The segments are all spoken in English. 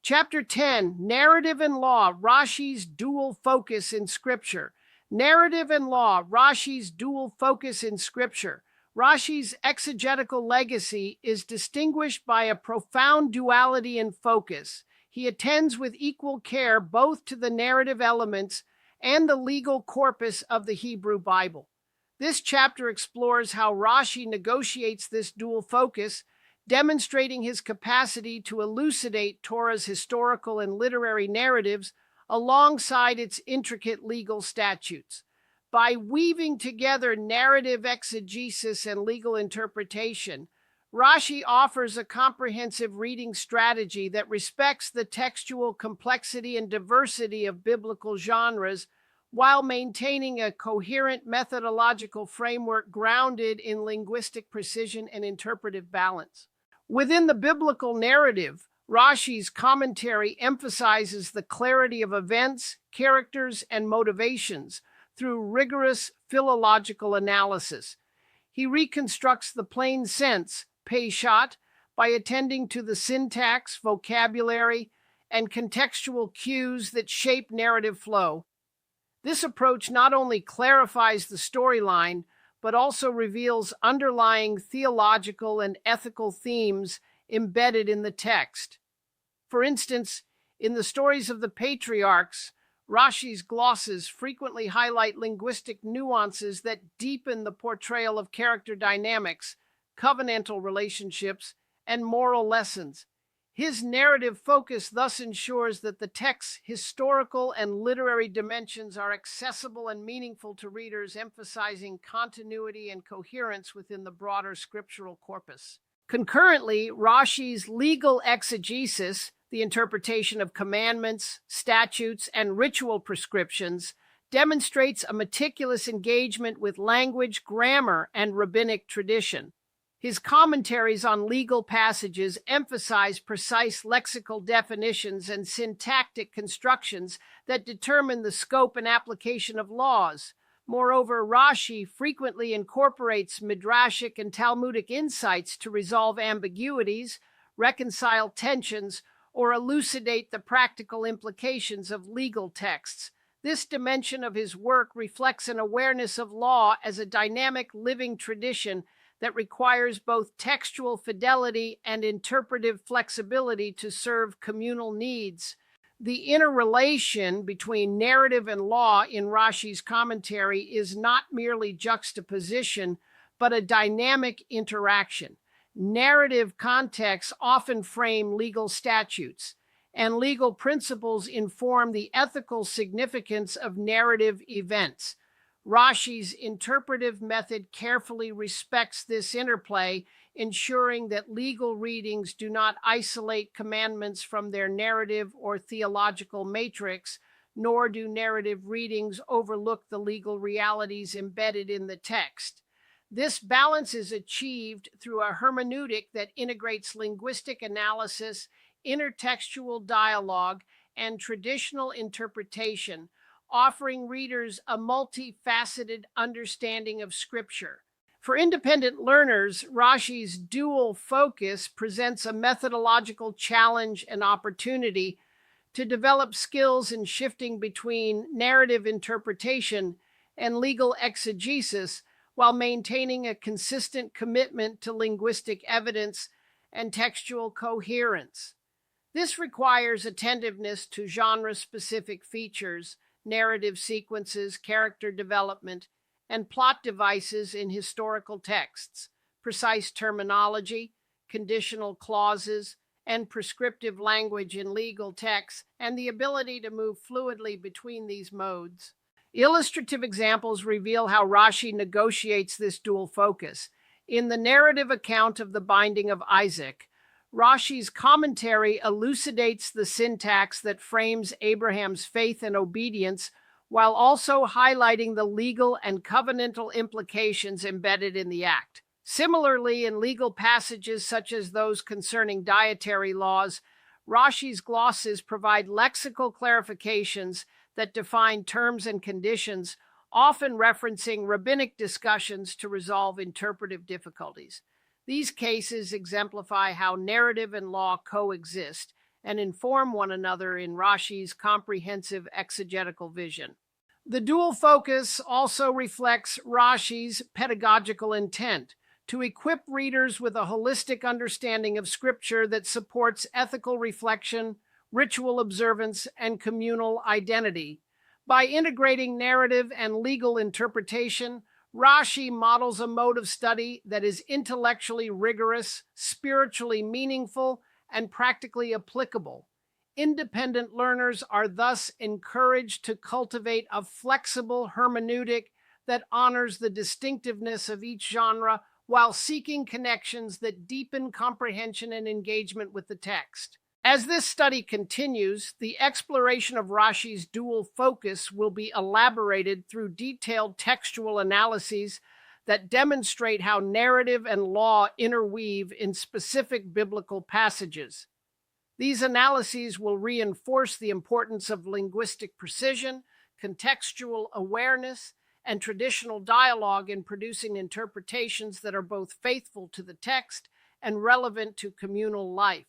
Chapter 10, Narrative and Law, Rashi's Dual Focus in Scripture. Narrative and Law, Rashi's Dual Focus in Scripture. Rashi's exegetical legacy is distinguished by a profound duality in focus. He attends with equal care both to the narrative elements and the legal corpus of the Hebrew Bible. This chapter explores how Rashi negotiates this dual focus, demonstrating his capacity to elucidate Torah's historical and literary narratives alongside its intricate legal statutes. By weaving together narrative exegesis and legal interpretation, Rashi offers a comprehensive reading strategy that respects the textual complexity and diversity of biblical genres while maintaining a coherent methodological framework grounded in linguistic precision and interpretive balance. Within the biblical narrative, Rashi's commentary emphasizes the clarity of events, characters, and motivations through rigorous philological analysis. He reconstructs the plain sense, peshat, by attending to the syntax, vocabulary, and contextual cues that shape narrative flow. This approach not only clarifies the storyline, but also reveals underlying theological and ethical themes embedded in the text. For instance, in the stories of the patriarchs, Rashi's glosses frequently highlight linguistic nuances that deepen the portrayal of character dynamics, covenantal relationships, and moral lessons. His narrative focus thus ensures that the text's historical and literary dimensions are accessible and meaningful to readers, emphasizing continuity and coherence within the broader scriptural corpus. Concurrently, Rashi's legal exegesis, the interpretation of commandments, statutes, and ritual prescriptions, demonstrates a meticulous engagement with language, grammar, and rabbinic tradition. His commentaries on legal passages emphasize precise lexical definitions and syntactic constructions that determine the scope and application of laws. Moreover, Rashi frequently incorporates midrashic and Talmudic insights to resolve ambiguities, reconcile tensions, or elucidate the practical implications of legal texts. This dimension of his work reflects an awareness of law as a dynamic living tradition that requires both textual fidelity and interpretive flexibility to serve communal needs. The interrelation between narrative and law in Rashi's commentary is not merely juxtaposition, but a dynamic interaction. Narrative contexts often frame legal statutes, and legal principles inform the ethical significance of narrative events. Rashi's interpretive method carefully respects this interplay, ensuring that legal readings do not isolate commandments from their narrative or theological matrix, nor do narrative readings overlook the legal realities embedded in the text. This balance is achieved through a hermeneutic that integrates linguistic analysis, intertextual dialogue, and traditional interpretation, offering readers a multifaceted understanding of Scripture. For independent learners, Rashi's dual focus presents a methodological challenge and opportunity to develop skills in shifting between narrative interpretation and legal exegesis while maintaining a consistent commitment to linguistic evidence and textual coherence. This requires attentiveness to genre-specific features, narrative sequences, character development, and plot devices in historical texts, precise terminology, conditional clauses, and prescriptive language in legal texts, and the ability to move fluidly between these modes. Illustrative examples reveal how Rashi negotiates this dual focus. In the narrative account of the binding of Isaac, Rashi's commentary elucidates the syntax that frames Abraham's faith and obedience, while also highlighting the legal and covenantal implications embedded in the act. Similarly, in legal passages such as those concerning dietary laws, Rashi's glosses provide lexical clarifications that define terms and conditions, often referencing rabbinic discussions to resolve interpretive difficulties. These cases exemplify how narrative and law coexist, and inform one another in Rashi's comprehensive exegetical vision. The dual focus also reflects Rashi's pedagogical intent to equip readers with a holistic understanding of Scripture that supports ethical reflection, ritual observance, and communal identity. By integrating narrative and legal interpretation, Rashi models a mode of study that is intellectually rigorous, spiritually meaningful, and practically applicable. Independent learners are thus encouraged to cultivate a flexible hermeneutic that honors the distinctiveness of each genre while seeking connections that deepen comprehension and engagement with the text. As this study continues, the exploration of Rashi's dual focus will be elaborated through detailed textual analyses that demonstrate how narrative and law interweave in specific biblical passages. These analyses will reinforce the importance of linguistic precision, contextual awareness, and traditional dialogue in producing interpretations that are both faithful to the text and relevant to communal life.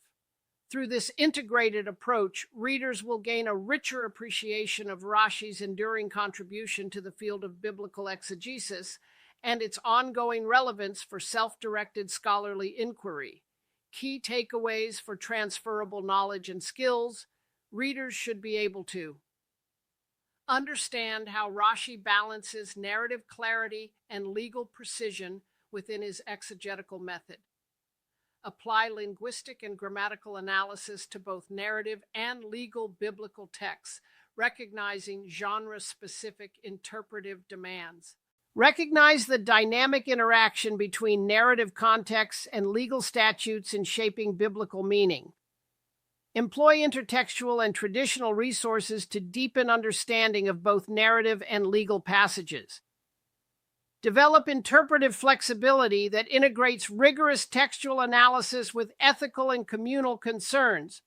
Through this integrated approach, readers will gain a richer appreciation of Rashi's enduring contribution to the field of biblical exegesis and its ongoing relevance for self-directed scholarly inquiry. Key takeaways for transferable knowledge and skills: readers should be able to understand how Rashi balances narrative clarity and legal precision within his exegetical method. Apply linguistic and grammatical analysis to both narrative and legal biblical texts, recognizing genre-specific interpretive demands. Recognize the dynamic interaction between narrative contexts and legal statutes in shaping biblical meaning. Employ intertextual and traditional resources to deepen understanding of both narrative and legal passages. Develop interpretive flexibility that integrates rigorous textual analysis with ethical and communal concerns,